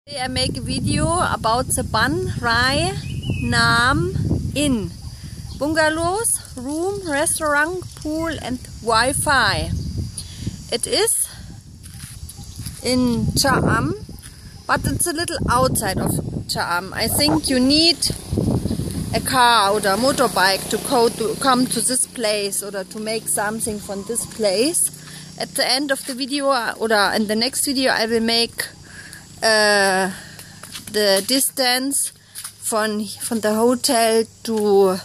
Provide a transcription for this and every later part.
Today I make a video about the Ban Rai Nam Inn. Bungalows, room, restaurant, pool and Wi-Fi. It is in Cha Am, but it's a little outside of Cha Am. I think you need a car or a motorbike to come to this place or to make something from this place. At the end of the video or in the next video I will make the distance from the hotel to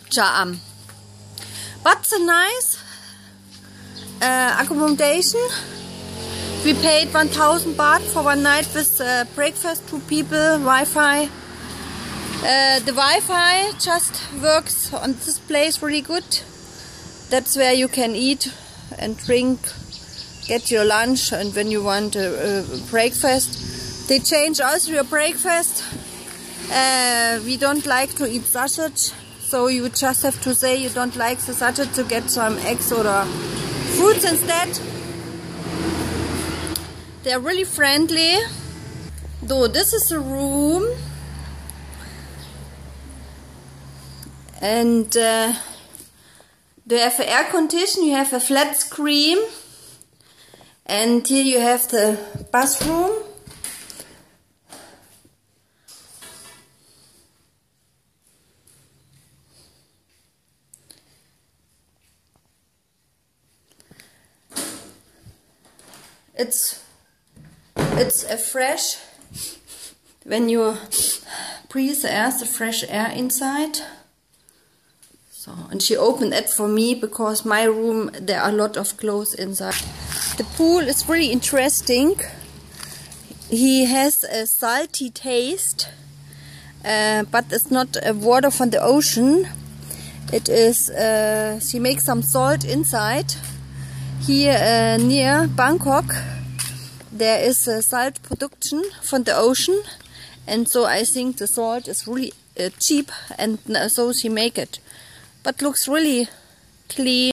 Cha Am. But it's a nice accommodation. We paid 1,000 baht for one night with breakfast, 2 people, Wi-Fi. The Wi-Fi just works on this place really good. That's where you can eat and drink, get your lunch, and when you want a breakfast. They change also your breakfast. We don't like to eat sausage, so you just have to say you don't like the sausage to get some eggs or fruits instead. They're really friendly. So this is a room, and they have air conditioning, you have a flat screen, and here you have the bathroom. It's a fresh, when you breathe the air, the fresh air inside. So, and she opened it for me because my room there are a lot of clothes inside. The pool is really interesting. He has a salty taste, but it's not water from the ocean. It is, she makes some salt inside. Here near Bangkok there is a salt production from the ocean, and so I think the salt is really cheap, and so she make it. But looks really clean.